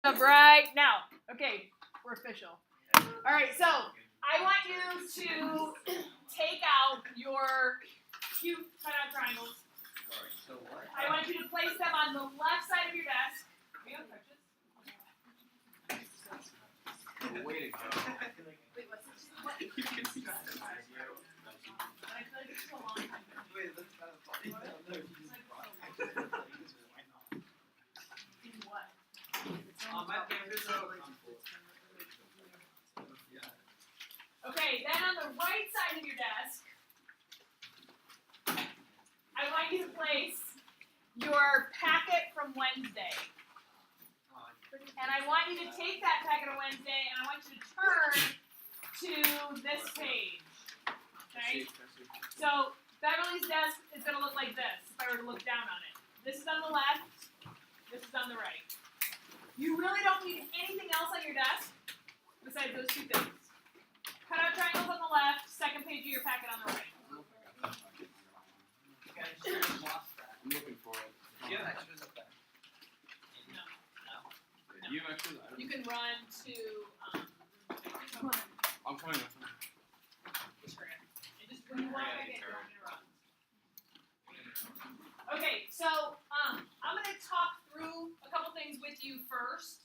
Up right now. Okay, we're official. All right, so I want you to take out your cute cutout triangles. I want you to place them on the left side of your desk. Are you on crutches? Way to go. Wait, what's this? What? I feel like it's so long. Wait, that's kind of funny. In what? My fingers are Okay, then on the right side of your desk, I want you to place your packet from Wednesday. And I want you to take that packet of Wednesday and I want you to turn to this page. Okay? So Beverly's desk is going to look like this if I were to look down on it. This is on the left, this is on the right. You really don't need anything else on your desk besides those two things. Cut out triangles on the left, second page of your packet on the right. I'm looking for it. Do you have extras up there? No. Do you have extras? You can run to I'm coming. just forget. And just when you walk back in, don't interrupt. Okay, so I'm gonna talk through a couple things with you first,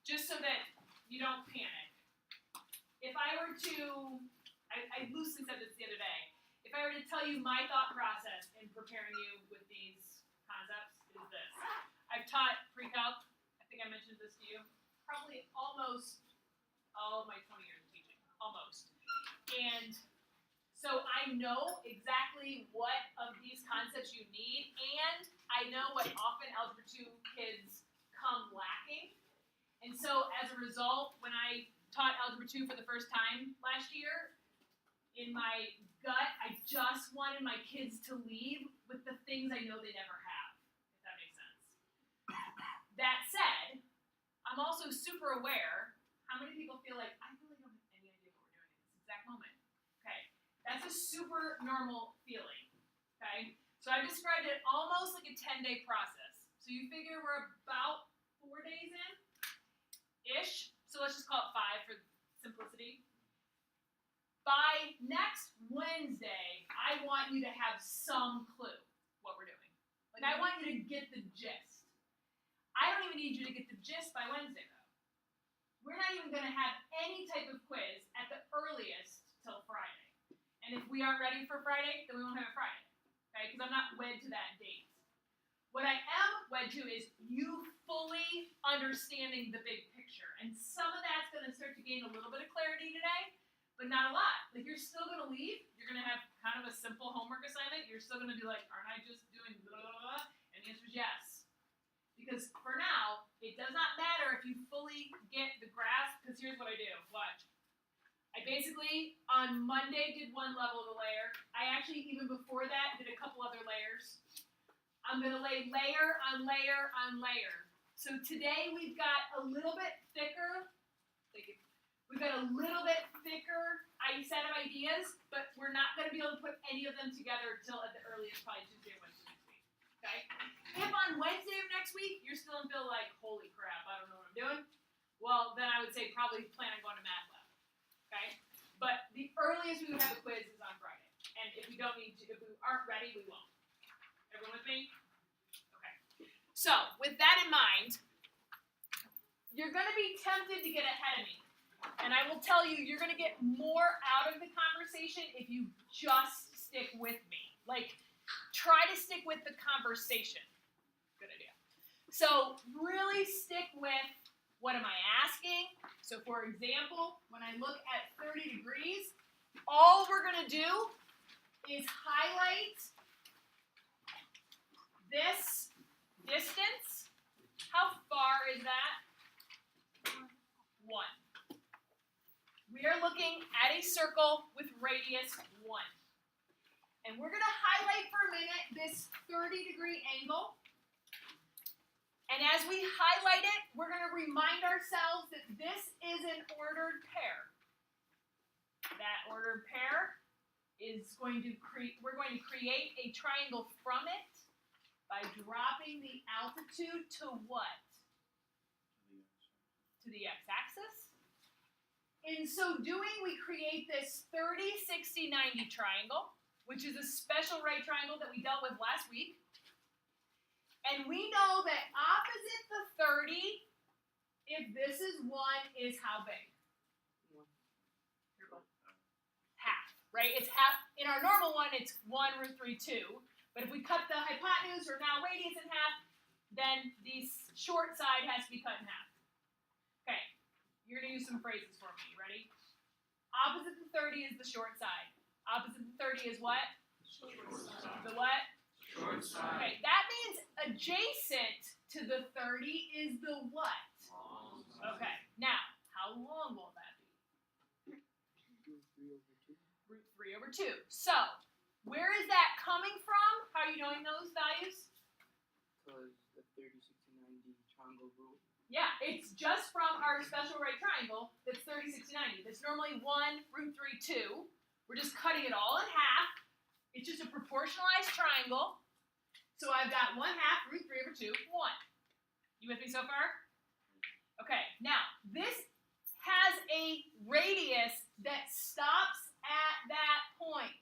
just so that you don't panic. If I were to, I loosely said this the other day, if I were to tell you my thought process in preparing you with these concepts, it is this. I've taught pre-calc, I think I mentioned this to you, probably almost all of my 20 years of teaching, almost. And so I know exactly what of these concepts you need, and I know what often Algebra 2 kids come lacking. And so as a result, when I taught Algebra 2 for the first time last year, in my gut, I just wanted my kids to leave with the things I know they never have, if that makes sense. That said, I'm also super aware, how many people feel like, I really don't have any idea what we're doing at this exact moment? Okay, that's a super normal feeling, okay? So I've described it almost like a 10-day process. So you figure we're about 4 days in-ish, so let's just call it 5 for simplicity. By next Wednesday, I want you to have some clue what we're doing. Like, I want you to get the gist. I don't even need you to get the gist by Wednesday, though. We're not even going to have any type of quiz at the earliest till Friday. And if we aren't ready for Friday, then we won't have it Friday, okay? Because I'm not wed to that date. What I am wed to is you fully understanding the big picture. And some of that's going to start to gain a little bit of clarity today, but not a lot. Like, you're still going to leave. You're going to have kind of a simple homework assignment. You're still going to be like, aren't I just doing blah, blah, blah? And the answer is yes. Because for now, it does not matter if you fully get the grasp, because here's what I do. Watch. I basically, on Monday, did one level of the layer. I actually, even before that, did a couple other layers. I'm going to lay layer on layer on layer. So today, we've got a little bit thicker. We've got a little bit thicker set of ideas, but we're not going to be able to put any of them together until at the earliest, probably Tuesday or Wednesday next week. Okay? If on Wednesday of next week, you're still in feel like, holy crap, I don't know what I'm doing, well, then I would say probably plan on going to math lab. Okay? But the earliest we would have a quiz is on Friday. And if we aren't ready, we won't. Everyone with me? Okay. So, with that in mind, you're going to be tempted to get ahead of me. And I will tell you, you're going to get more out of the conversation if you just stick with me. Like, try to stick with the conversation. Good idea. So, really stick with, what am I asking? So, for example, when I look at 30 degrees, all we're going to do is highlight this distance. How far is that? 1. We are looking at a circle with radius 1. And we're going to highlight for a minute this 30-degree angle. And as we highlight it, we're going to remind ourselves that this is an ordered pair. That ordered pair is going to we're going to create a triangle from it by dropping the altitude to what? to the x-axis. In so doing, we create this 30, 60, 90 triangle, which is a special right triangle that we dealt with last week. And we know that opposite the 30, if this is 1, is how big? Half, right? It's half. In our normal one, it's 1 root 3, 2. But if we cut the hypotenuse, or now radius, in half, then the short side has to be cut in half. Okay, you're going to use some phrases for me. You ready? Opposite the 30 is the short side. Opposite the 30 is what? Short side. The what? Short side. Okay, that means adjacent to the 30 is the what? Long side. Okay, now, how long will that be? Root 3 over 2. So, where is that coming from? How are you knowing those values? Because the 30, 60, 90 triangle rule. Yeah, it's just from our special right triangle that's 30, 60, 90. That's normally 1, root 3, 2. We're just cutting it all in half. It's just a proportionalized triangle. So I've got 1/2 root 3 over 2, 1. You with me so far? Okay, now, this has a radius that stops at that point.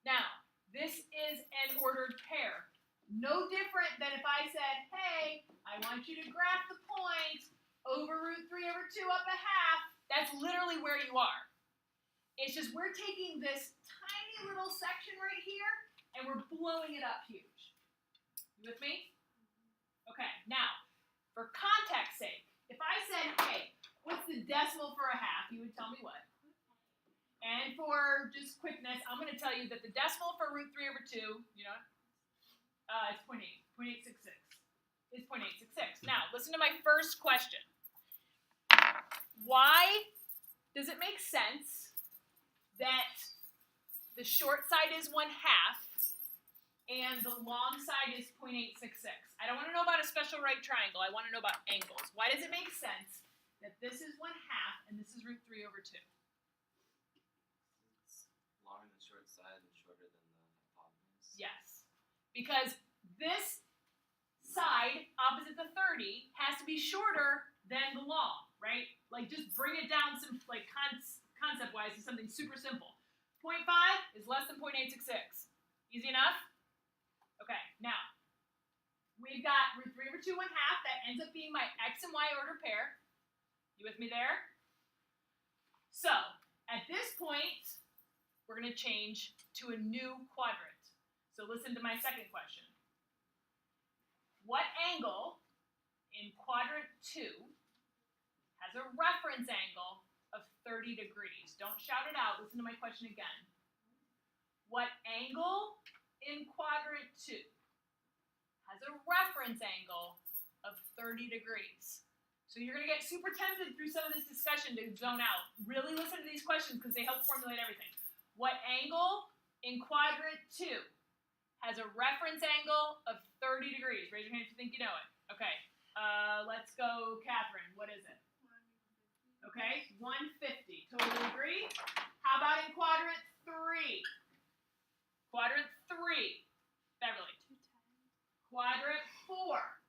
Now, this is an ordered pair. No different than if I said, hey, I want you to graph the point over root 3 over 2 up 1/2. That's literally where you are. It's just we're taking this tiny little section right here and we're blowing it up huge. You with me? Okay, now, for context's sake, if I said, hey, what's the decimal for 1/2, you would tell me what? And for just quickness, I'm going to tell you that the decimal for root 3 over 2, you know what? It's 0.866. It's 0.866. Now, listen to my first question. Why does it make sense that the short side is 1/2 and the long side is 0.866? I don't want to know about a special right triangle. I want to know about angles. Why does it make sense that this is 1/2 and this is root 3 over 2? Longer than short side and shorter than the hypotenuse. Yes. Because this side, opposite the 30, has to be shorter than the long, right? Like, just bring it down some, like, concept-wise to something super simple. 0.5 is less than 0.866. Easy enough? Okay, now, we've got root 3 over 2 1/2. That ends up being my x and y ordered pair. You with me there? So, at this point, we're going to change to a new quadrant. So listen to my second question. What angle in quadrant 2 has a reference angle of 30 degrees? Don't shout it out. Listen to my question again. What angle in quadrant 2 has a reference angle of 30 degrees? So you're going to get super tempted through some of this discussion to zone out. Really listen to these questions because they help formulate everything. What angle in quadrant 2 has a reference angle of 30 degrees? Raise your hand if you think you know it. Okay, let's go, Catherine. What is it? Okay, 150. Totally agree? How about in quadrant 3? Quadrant 3. Beverly. Quadrant 4.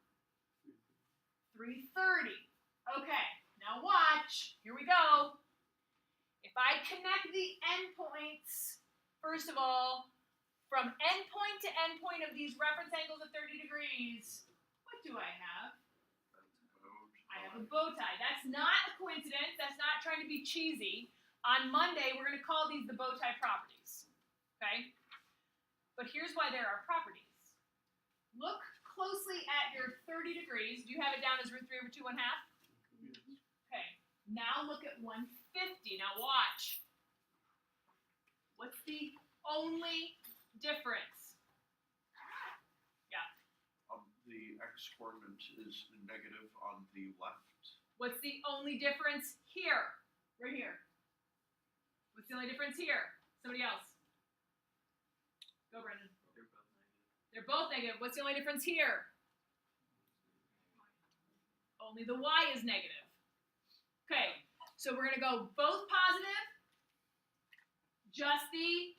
330. Okay, now watch. Here we go. If I connect the endpoints, first of all, from endpoint to endpoint of these reference angles of 30 degrees, what do I have? I have a bow tie. That's not a coincidence. That's not trying to be cheesy. On Monday, we're going to call these the bow tie properties. Okay? But here's why there are properties. Look closely at your 30 degrees. Do you have it down as root 3 over 2 1/2? Okay. Now look at 150. Now watch. What's the only difference? Yeah. The x-coordinate is negative on the left. What's the only difference here? Right here. What's the only difference here? Somebody else. Go, Brendan. They're both negative. What's the only difference here? Only the y is negative. Okay, so we're going to go both positive. Just the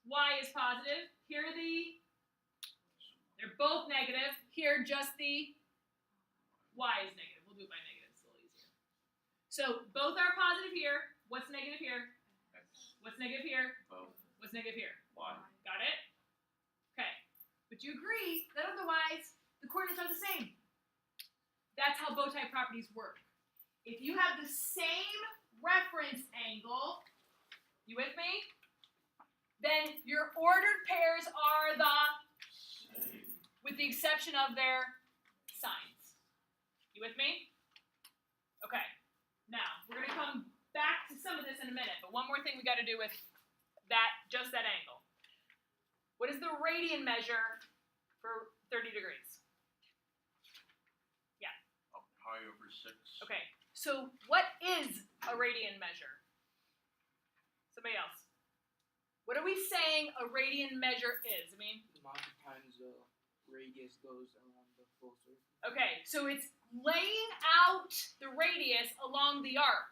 y is positive. Here they're both negative. Here just the y is negative. We'll do move by negative, it's a little easier. So both are positive here. What's negative here? X, What's negative here? both, What's negative here? Y. Got it? Okay. But you agree that otherwise the coordinates are the same. That's how bow tie properties work. If you have the same reference angle, you with me? Then your ordered pairs are the, Same. with the exception of their signs. You with me? Okay. Now, we're going to come back to some of this in a minute, but one more thing we got to do with that, just that angle. What is the radian measure for 30 degrees? Up pi over 6. Okay, so what is a radian measure? Somebody else. What are we saying a radian measure is? I mean, The amount of times the radius goes around the full circle. okay, so it's laying out the radius along the arc.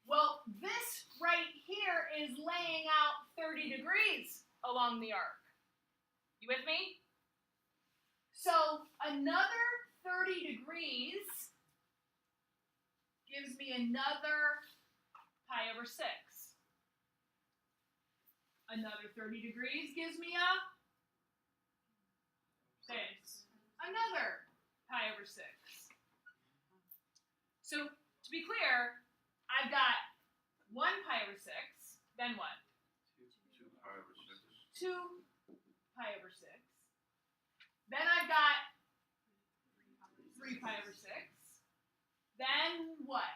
Well, this right here is laying out 30 degrees along the arc. You with me? So another 30 degrees gives me another pi over 6. Another 30 degrees gives me a 6. Another pi over 6. So, to be clear, I've got 1 pi over 6, then what? 2 pi over 6. 2 pi over 6. Then I've got 3 pi over 6. Then what?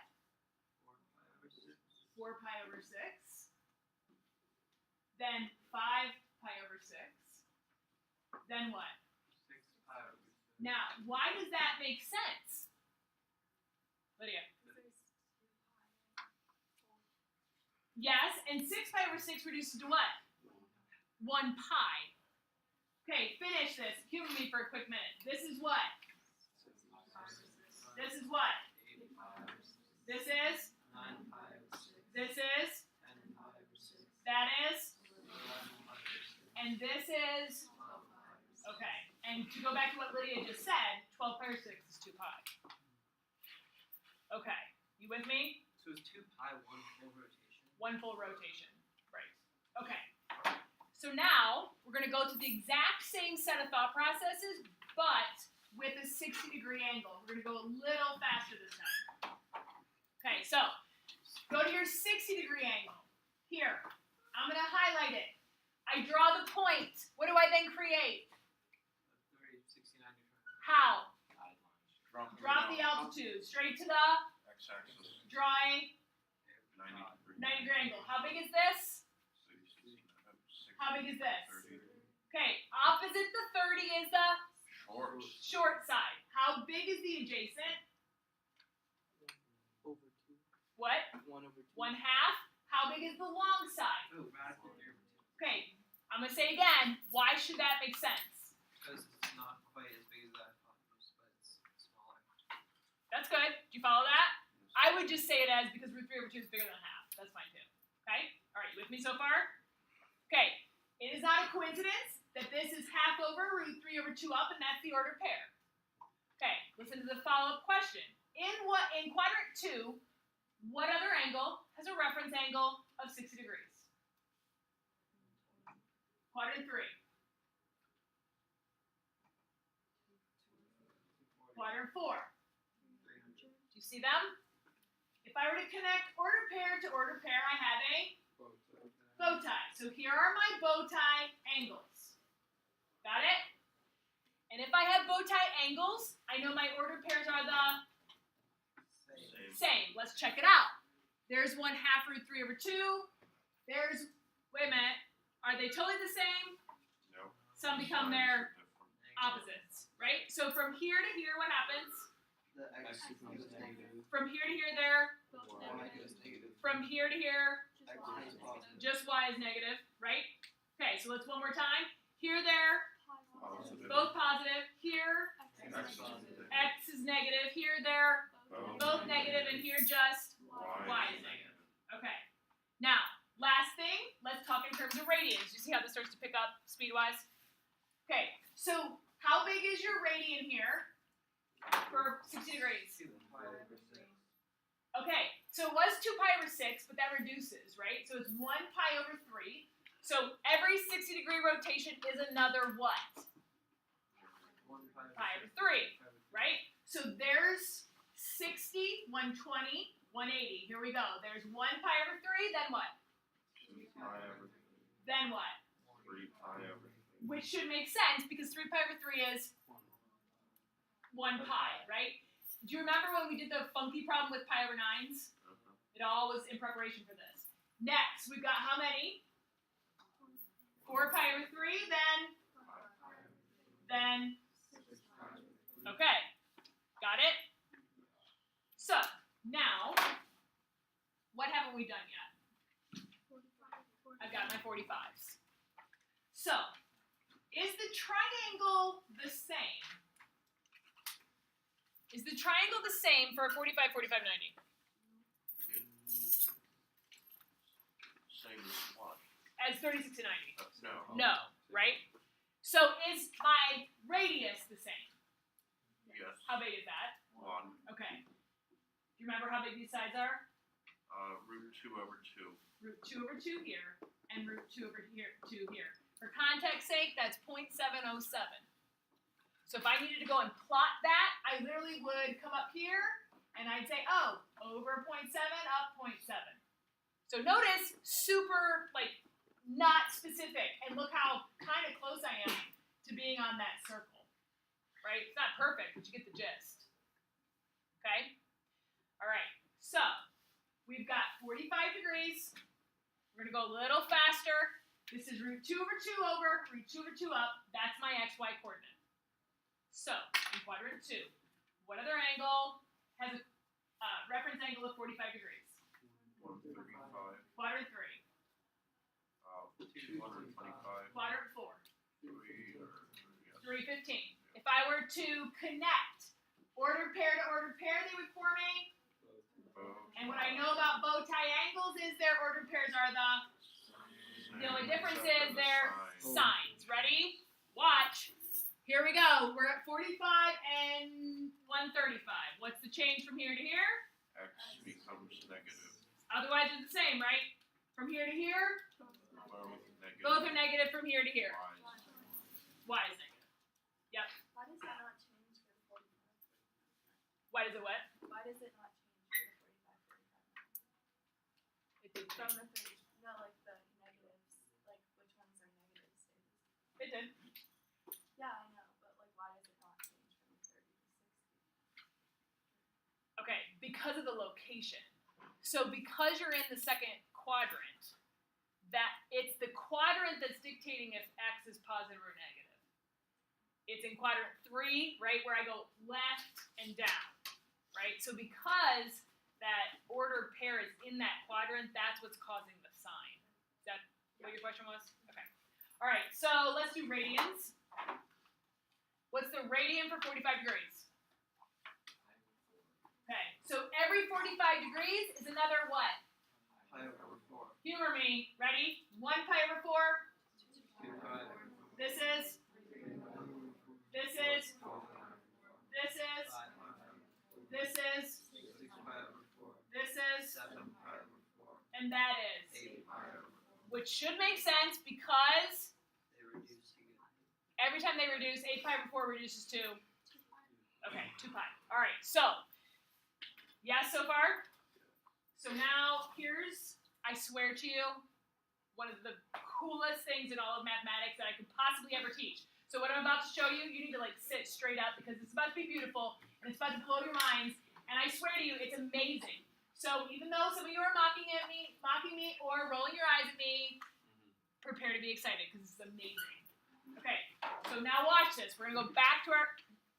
4 pi over 6. Then 5 pi over 6. Then what? 6 pi over 6. Now, why does that make sense? Lydia. Yes, and 6 pi over 6 reduces to what? 1 pi. Okay, finish this. Humor me for a quick minute. This is what? This is what? 8 pi over 6. This is? 9 pi over 6. This is? 10 pi over 6. That is? 11 pi over 6. And this is? 12 pi over 6. Okay. And to go back to what Lydia just said, 12 pi over 6 is 2 pi. Okay. You with me? So is 2 pi 1 full rotation? 1 full rotation. Right. Okay. So now we're going to go to the exact same set of thought processes, but with a 60-degree angle. We're going to go a little faster this time. Okay, so go to your 60-degree angle. Here, I'm going to highlight it. I draw the point. What do I then create? 30, 60, 90 triangle. How? Guidelines. Drop the altitude straight to the X-axis. drawing 90 degree. 90-degree angle. How big is this? 60, How big is this? 30. Okay, opposite the 30 is the Short. short side. How big is the adjacent? Over 2. What? 1 over 2. 1/2. How big is the long side? Oh, radical 3 over 2. Okay, I'm going to say again, why should that make sense? Because it's not quite as big as the hypotenuse, but it's smaller. That's good. Do you follow that? I would just say it as because root 3 over 2 is bigger than 1/2. That's fine too. Okay? All right, you with me so far? Okay, it is not a coincidence that this is 1/2 over root 3 over 2 up, and that's the ordered pair. Okay, listen to the follow-up question. In quadrant 2, what other angle has a reference angle of 60 degrees? Quadrant 3. Quadrant 4. 300. Do you see them? If I were to connect order pair to order pair, I have a bow tie. So here are my bow tie angles. Got it? And if I have bow tie angles, I know my ordered pairs are the same. Let's check it out. There's 1/2 root 3 over 2. There's, wait a minute, are they totally the same? No. Some become their opposites, right? So from here to here, what happens? The x becomes negative. From here to here, they're, Y goes negative. from here to here, X is positive. just y is negative, right? Okay, so let's one more time. Here, there, Positive. both positive. Here, X is negative. x is negative. Here, there, both negative, and here just y is negative. Okay. Now, last thing, let's talk in terms of radians. You see how this starts to pick up speed-wise? Okay, so how big is your radian here for 60 degrees? 2 pi Okay, so it was 2 pi over 6, but that reduces, right? So it's 1 pi over 3. So every 60-degree rotation is another what? Pi over 3, right? So there's 60, 120, 180. Here we go. There's 1 pi over 3, then what? 2 pi over Then what? 3 pi over. Which should make sense because 3 pi over 3 is 1 pi, right? Do you remember when we did the funky problem with pi over 9s? It all was in preparation for this. Next, we've got how many? 4 pi over 3, then, okay, got it? So, now, what haven't we done yet? I've got my 45s. So, is the triangle the same? Is the triangle the same for 45, 45, 90? Same as what? As 36 to 90? No. No, right? So is my radius the same? Yes. How big is that? 1. Okay. Do you remember how big these sides are? Root 2 over 2. Root 2 over 2 here, and root 2 over here, 2 here. For context sake, that's 0.707. So if I needed to go and plot that, I literally would come up here, and I'd say, oh, over 0.7, up 0.7. So notice, super, not specific. And look how kind of close I am to being on that circle. Right? It's not perfect, but you get the gist. Okay? All right. So, we've got 45 degrees. We're going to go a little faster. This is root 2 over 2 over, root 2 over 2 up. That's my xy coordinate. So, in quadrant 2, what other angle has a reference angle of 45 degrees? 135. Quadrant 3. 225. Quadrant 4. 3. 315. If I were to connect ordered pair to ordered pair, they would form a. And what I know about bow tie angles is their ordered pairs are the only difference is their signs. Ready? Watch. Here we go. We're at 45 and 135. What's the change from here to here? X becomes negative. Otherwise, it's the same, right? From here to here, Both negative. both are negative from here to here. Y. Y is negative. Yep. Why does that not change for the 45? Why does it what? Why does it not change for the 45, 45? It did From change. the 30, no, like the negatives, like which ones are negative stages? It did. Yeah, I know, but like why does it not change from 30 to 60? Okay, because of the location. So because you're in the second quadrant, that it's the quadrant that's dictating if x is positive or negative. It's in quadrant 3, right, where I go left and down, right? So because that ordered pair is in that quadrant, that's what's causing the sign. Is that what your question was? Okay. All right, so let's do radians. What's the radian for 45 degrees? Okay, so every 45 degrees is another what? Pi over 4. Humor me. Ready? 1 pi over 4. 2 pi. This is. This is. This is. This is. 6 pi over 4. This is. 7 pi over 4. And that is. 8 pi over 4. Which should make sense because They reduce to get every time they reduce, 8 pi over 4 reduces to. Okay, 2 pi. All right, so. Yes, so far? So now, here's, I swear to you, one of the coolest things in all of mathematics that I could possibly ever teach. So what I'm about to show you, you need to sit straight up because it's about to be beautiful and it's about to blow your minds. And I swear to you, it's amazing. So even though some of you are mocking me or rolling your eyes at me, prepare to be excited because this is amazing. Okay, so now watch this. We're gonna go back to our,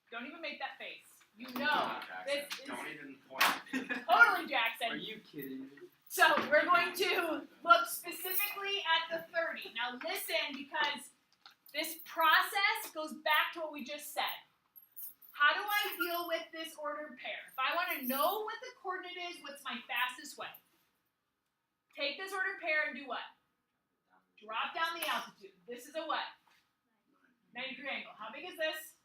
don't even make that face. You know, this is Don't even point. totally Jackson. Are you kidding me? So we're going to look specifically at the 30. Now listen, because this process goes back to what we just said. How do I deal with this ordered pair? If I want to know what the coordinate is, what's my fastest way? Take this ordered pair and do what? Drop down the altitude. This is a what? 90-degree angle. How big is this?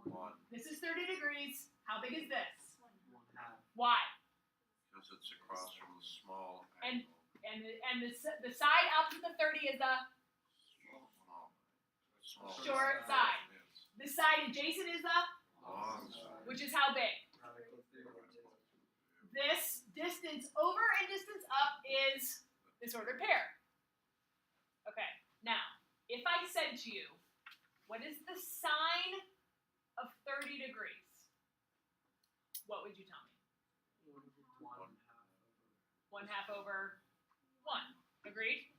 1. This is 30 degrees. How big is this? 1/2. Why? Because it's across from the small And- angle. And the side opposite the 30 is the Small. Short side. Yes. the side adjacent is the, Long side. which is how big? This distance over and distance up is this ordered pair. Okay, now, if I said to you, what is the sine of 30 degrees? What would you tell me? 1/2 over 1. Agreed?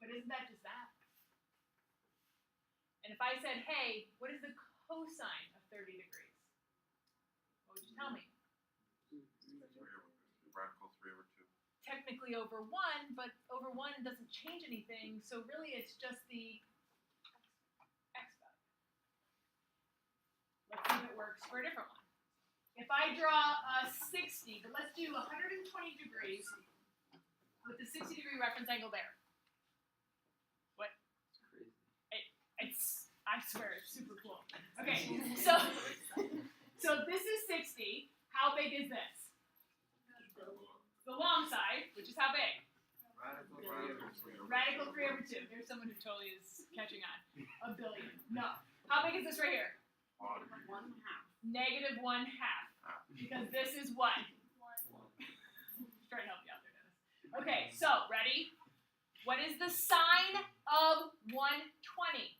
But isn't that just that? And if I said, hey, what is the cosine of 30 degrees? What would you tell me? Radical 3 over 2. Technically over 1, but over 1 doesn't change anything, so really it's just the x value. Let's see if it works for a different one. If I draw a 60, but let's do 120 degrees with the 60 degree reference angle there. What? It's, I swear, it's super cool. Okay, so this is 60. How big is this? The long side, which is how big? Radical 3 over 2. There's someone who totally is catching on. A billion. No. How big is this right here? Negative 1/2. Because this is what? Trying to help you out there, Dennis. Okay, so ready? What is the sine of 120?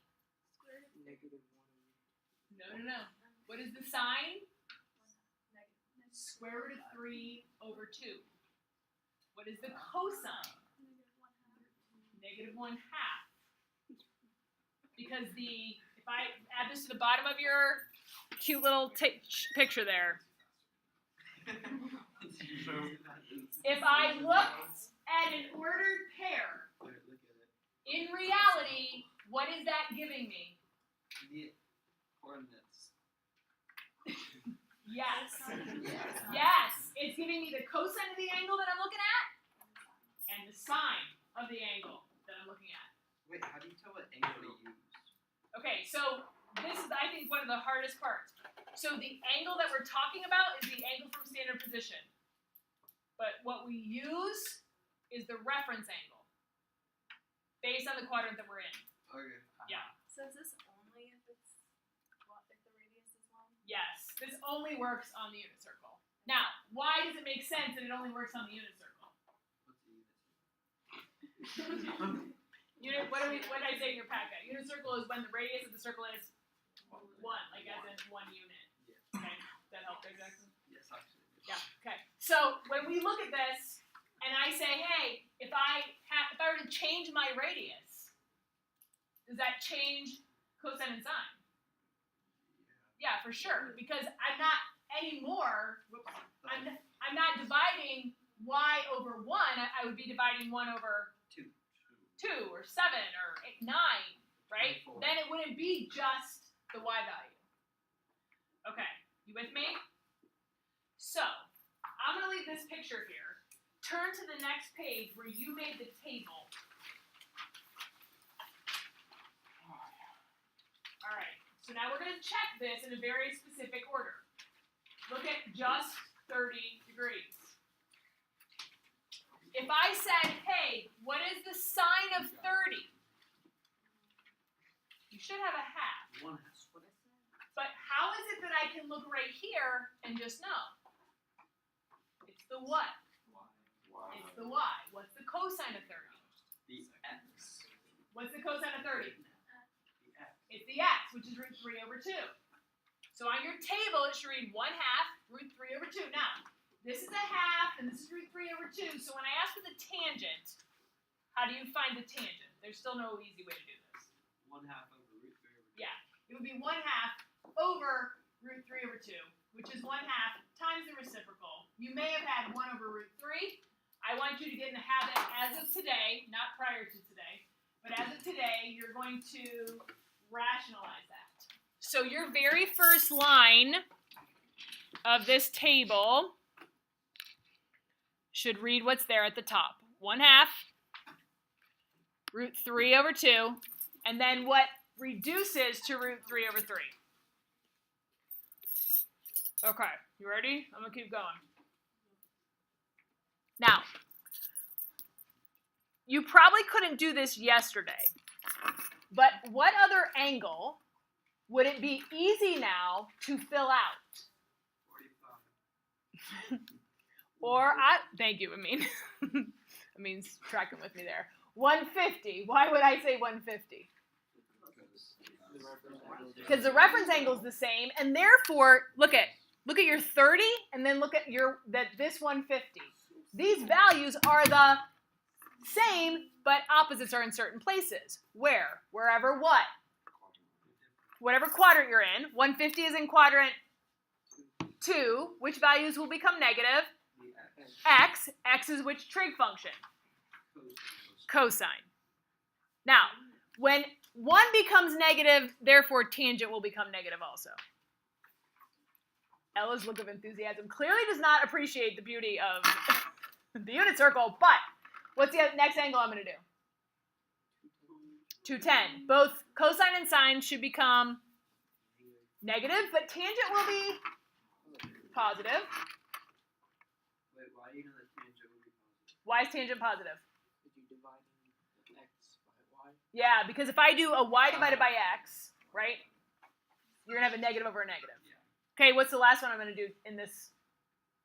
No. What is the sine? Square root of 3 over 2. What is the cosine? Negative 1/2. Because if I add this to the bottom of your cute little picture there, if I looked at an ordered pair, in reality, what is that giving me? The coordinates. Yes. Yes. It's giving me the cosine of the angle that I'm looking at and the sine of the angle that I'm looking at. Wait, how do you tell what angle to use? Okay, so this is, I think, one of the hardest parts. So the angle that we're talking about is the angle from standard position. But what we use is the reference angle based on the quadrant that we're in. Okay. Yeah. So is this only if it's if the radius is 1? Yes, this only works on the unit circle. Now, why does it make sense that it only works on the unit circle? What's the unit? What did I say in your packet? Unit circle is when the radius of the circle is 1, like as in 1 unit. Yeah. Okay, does that help exactly? Yes, actually. Yeah. Okay. So when we look at this, and I say, hey, if I were to change my radius, does that change cosine and sine? Yeah, for sure. Because I'm not anymore. I'm not dividing y over 1. I would be dividing 1 over 2 or 7 or 8, 9, right? 4. Then it wouldn't be just the y value. Okay, you with me? So, I'm going to leave this picture here. Turn to the next page where you made the table. All right, so now we're going to check this in a very specific order. Look at just 30 degrees. If I said, hey, what is the sine of 30? You should have a half. 1/2. But how is it that I can look right here and just know? It's the what? It's the y. What's the cosine of 30? The x. What's the cosine of 30? The x. It's the x, which is root 3 over 2. So on your table, it should read 1/2 root 3 over 2. Now, this is a half, and this is root 3 over 2. So when I ask for the tangent, how do you find the tangent? There's still no easy way to do this. 1/2 over root 3 over 2. Yeah, it would be 1/2 over root 3 over 2, which is 1/2 times the reciprocal. You may have had 1 over root 3. I want you to get in the habit as of today, not prior to today, but as of today, you're going to rationalize that. So your very first line of this table should read what's there at the top. 1/2 root 3 over 2, and then what reduces to root 3 over 3. Okay, You ready? I'm gonna keep going. Now, you probably couldn't do this yesterday, but what other angle would it be easy now to fill out? 45. Thank you, Amin's tracking with me there. 150. Why would I say 150? Because the reference angle is the same, and therefore, look at your 30, and then look at this 150. These values are the same, but opposites are in certain places. Where? Wherever what? Whatever quadrant you're in. 150 is in quadrant 2. Which values will become negative? X. X is which trig function? Cosine. Now, when 1 becomes negative, therefore tangent will become negative also. Ella's look of enthusiasm clearly does not appreciate the beauty of the unit circle, but what's the next angle I'm going to do? 210. Both cosine and sine should become negative, but tangent will be positive. Wait, why do you know that tangent would be positive? Why is tangent positive? Because you divide x by y. Yeah, because if I do a y divided by x, right, you're going to have a negative over a negative. Okay, what's the last one I'm going to do in this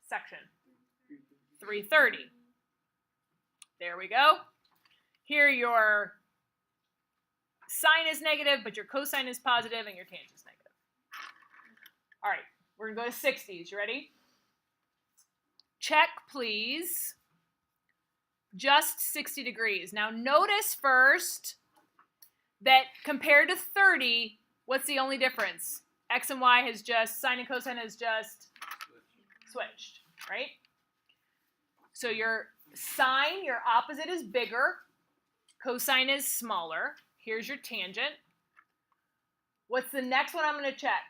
section? 330. There we go. Here your sine is negative, but your cosine is positive, and your tangent is negative. All right, we're going to go to 60s. You ready? Check, please. Just 60 degrees. Now notice first that compared to 30, what's the only difference? X and y has just, sine and cosine has just switched, right? So your sine, your opposite is bigger. Cosine is smaller. Here's your tangent. What's the next one I'm going to check?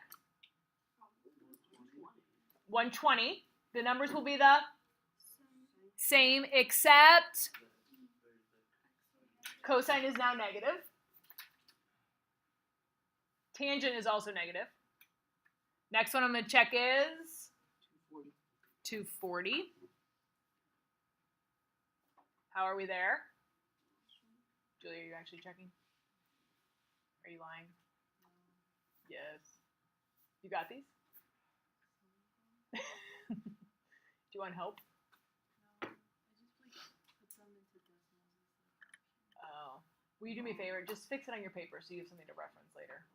120. The numbers will be the same, except cosine is now negative. Tangent is also negative. Next one I'm going to check is 240. How are we there? Julia, are you actually checking? Are you lying? Yes. You got these? Do you want help? Oh. Will you do me a favor? Just fix it on your paper so you have something to reference later.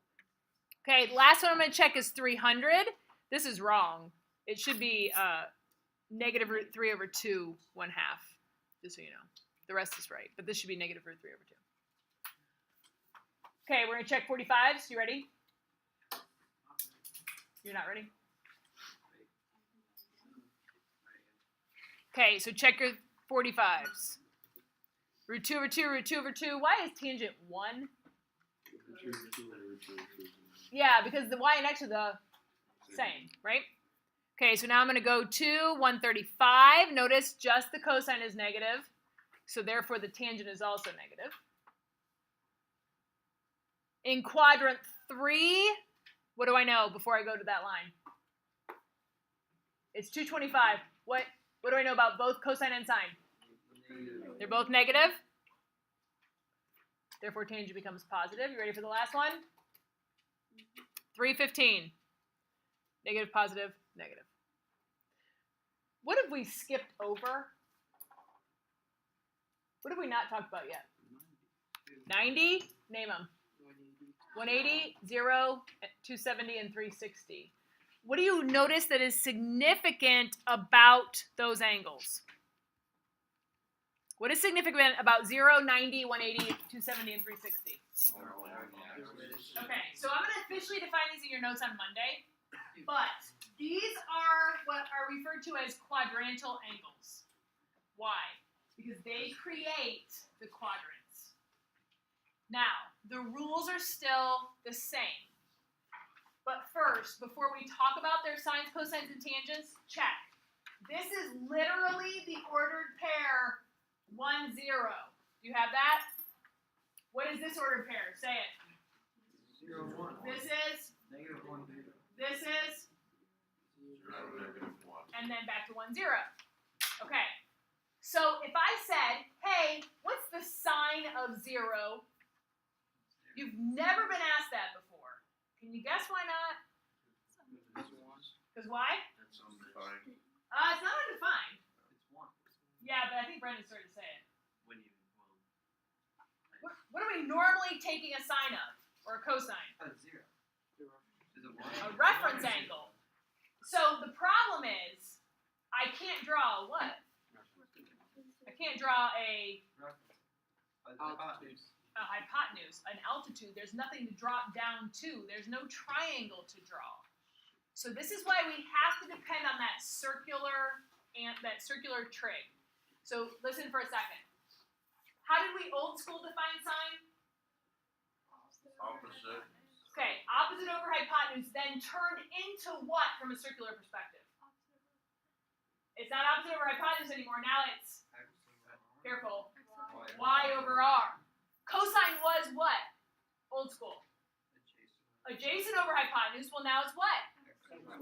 Okay, last one I'm going to check is 300. This is wrong. It should be negative root 3 over 2, 1/2, just so you know. The rest is right, but this should be negative root 3 over 2. Okay, we're going to check 45s. You ready? You're not ready? Okay, so check your 45s. Root 2 over 2, root 2 over 2. Why is tangent 1? Yeah, because the y and x are the same, right? Okay, so now I'm going to go to 135. Notice just the cosine is negative, so therefore the tangent is also negative. In quadrant 3, what do I know before I go to that line? It's 225. What do I know about both cosine and sine? They're both negative. Therefore, tangent becomes positive. You ready for the last one? 315. Negative, positive, negative. What have we skipped over? What have we not talked about yet? 90? Name them. 180, 0, 270, and 360. What do you notice that is significant about those angles? What is significant about 0, 90, 180, 270, and 360? Okay, so I'm going to officially define these in your notes on Monday, but these are what are referred to as quadrantal angles. Why? Because they create the quadrants. Now, the rules are still the same. But first, before we talk about their sines, cosines, and tangents, check. This is literally the ordered pair 1, 0. Do you have that? What is this ordered pair? Say it. 0, 1. This is? Negative 1, 0. This is? -1. and then back to 1, 0. Okay. So if I said, hey, what's the sign of 0? You've never been asked that before. Can you guess why not? It's one. Because why? It's undefined. It's not undefined. It's 1. Yeah, but I think Brendan started to say it. When you, What are we normally taking a sign of? Or a cosine? 0. The Is it A 1? reference angle. So the problem is, I can't draw a what? I can't draw a Altitude. hypotenuse, an altitude. There's nothing to drop down to. There's no triangle to draw. So this is why we have to depend on that circular trig. So listen for a second. How did we old school define sign? Opposite. Okay, opposite over hypotenuse, then turned into what from a circular perspective? It's not opposite over hypotenuse anymore. Now it's, careful, y over r. Cosine was what? Old school. Adjacent over hypotenuse, well now it's what?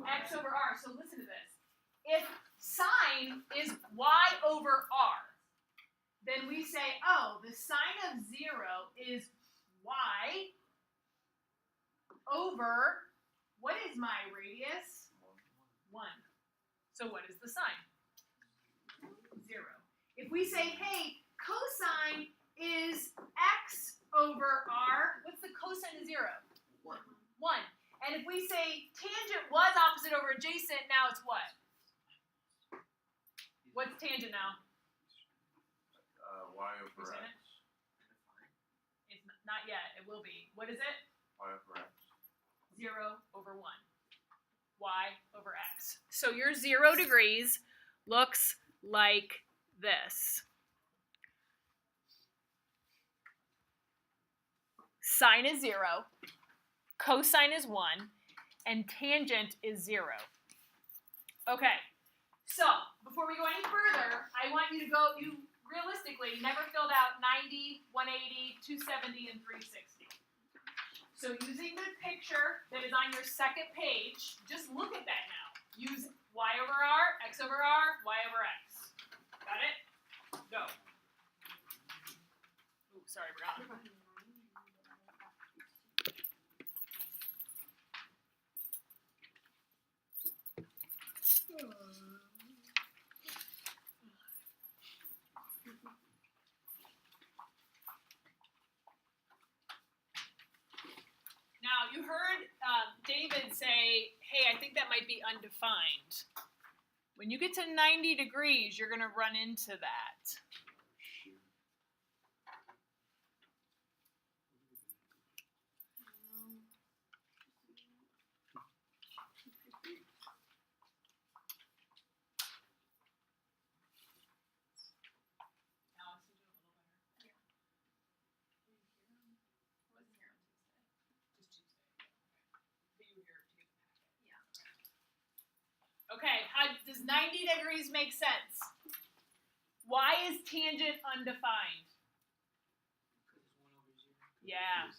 X over r. So listen to this. If sine is y over r, then we say, oh, the sine of 0 is y over, what is my radius? 1. So what is the sine? 0. If we say, hey, cosine is x over r, what's the cosine of 0? 1. And if we say tangent was opposite over adjacent, now it's what? What's tangent now? Y over Percent? X. It's not yet. It will be. What is it? Y over X. 0 over 1. Y over x. So your 0 degrees looks like this. Sine is 0, cosine is 1, and tangent is 0. Okay, so before we go any further, I want you to go, you realistically never filled out 90, 180, 270, and 360. So using the picture that is on your second page, just look at that now. Use y over r, x over r, y over x. Got it? Go. Ooh, sorry, Brianna. Now, you heard David say, hey, I think that might be undefined. When you get to 90 degrees, you're going to run into that. Alex, you doing a little better? Yeah. Wasn't here on Tuesday. Just Tuesday. But you were here to get the packet. Yeah. Okay, how does 90 degrees make sense? Why is tangent undefined? Yeah.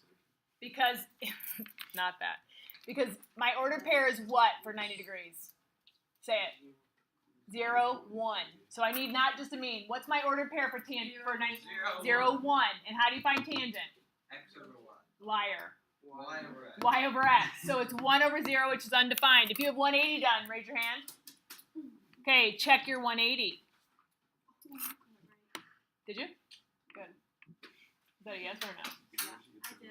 Because, not that. Because my ordered pair is what for 90 degrees? Say it. 0, 1. So I need not just a mean. What's my ordered pair for tangent for 90? 0, 1. And how do you find tangent? X over Y. Liar. Y over X. Y over x. So it's 1 over 0, which is undefined. If you have 180 done, raise your hand. Okay, check your 180. Did you? Good. Is that a yes or a no? I did.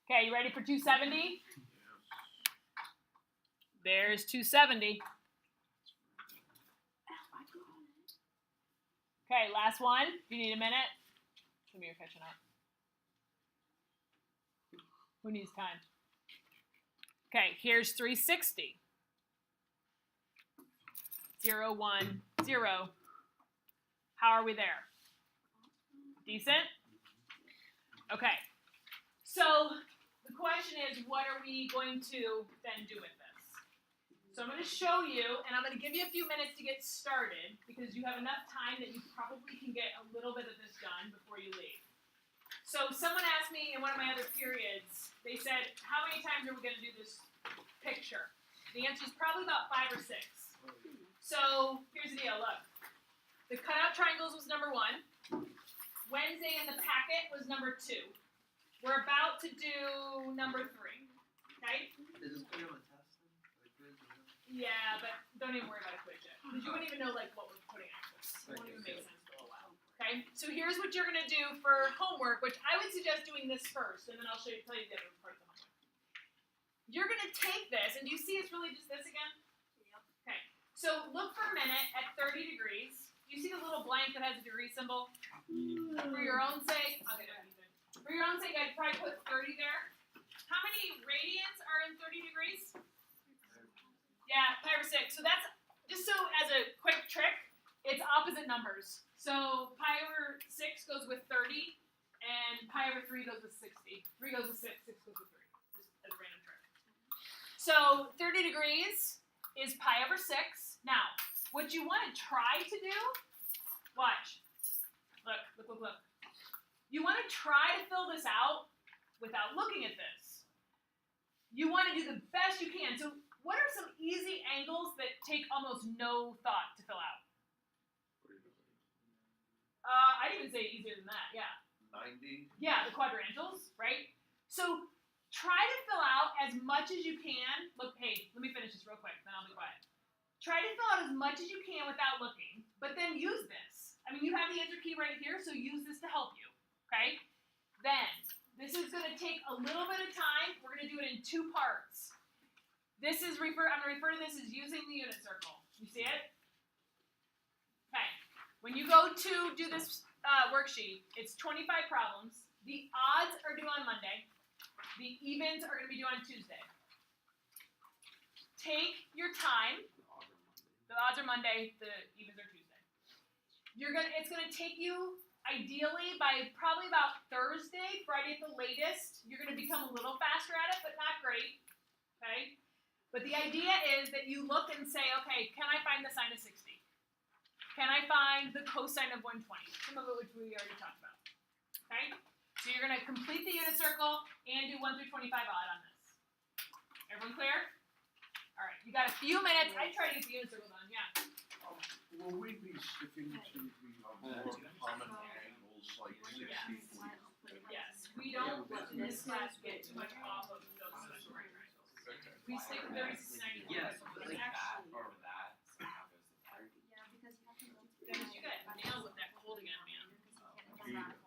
Okay, you ready for 270? There's 270. Okay, last one. Do you need a minute? Show me you're catching up. Who needs time? Okay, here's 360. 0, 1, 0. How are we there? Decent? Okay. So the question is, what are we going to then do with this? So I'm going to show you, and I'm going to give you a few minutes to get started, because you have enough time that you probably can get a little bit of this done before you leave. So someone asked me in one of my other periods, they said, how many times are we going to do this picture? The answer is probably about 5 or 6. So here's the deal, look. The cutout triangles was number 1. Wednesday in the packet was number 2. We're about to do number 3. Okay? Is this put on a test then? Like quiz or something? Yeah, but don't even worry about a quiz yet. Because you wouldn't even know like what we're putting after this. It won't even make sense for a while. Okay? So here's what you're gonna do for homework, which I would suggest doing this first, and then I'll tell you the other part of the homework. You're gonna take this, and do you see it's really just this again? Okay. So look for a minute at 30 degrees. Do you see the little blank that has a degree symbol? For your own sake, I'll get it. For your own sake, I'd probably put 30 there. How many radians are in 30 degrees? Yeah, 5 or 6. So that's just so as a quick trick, it's opposite numbers. So pi over 6 goes with 30, and pi over 3 goes with 60. 3 goes with 6, 6 goes with 3. Just as a random trick. So 30 degrees is pi over 6. Now, what you want to try to do, watch. Look. You want to try to fill this out without looking at this. You want to do the best you can. So what are some easy angles that take almost no thought to fill out? I'd even say easier than that, yeah. 90. Yeah, the quadrantals, right? So try to fill out as much as you can. Look, hey, let me finish this real quick, then I'll be quiet. Try to fill out as much as you can without looking, but then use this. I mean, you have the answer key right here, so use this to help you, okay? Then, this is going to take a little bit of time. We're going to do it in 2 parts. I'm going to refer to this as using the unit circle. You see it? Okay. When you go to do this worksheet, it's 25 problems. The odds are due on Monday. The evens are going to be due on Tuesday. Take your time. The odds are Monday. The evens are Tuesday. It's going to take you, ideally, by probably about Thursday, Friday at the latest. You're going to become a little faster at it, but not great. Okay? But the idea is that you look and say, okay, can I find the sine of 60? Can I find the cosine of 120? Some of it which we already talked about. Okay? So you're going to complete the unit circle and do 1 through 25 odd on this. Everyone clear? All right. You got a few minutes. I try to get the unit circle done. Yeah. Will we be sticking to the more common angles like 60? Yes. We don't in this class get too much off of those right triangles. Okay. We stick with 36 and 90. Yes, But like that actually, or that. Somehow goes to that. Yeah, because you have to go through. Dennis, you got nailed with that cold again, man. Because you can't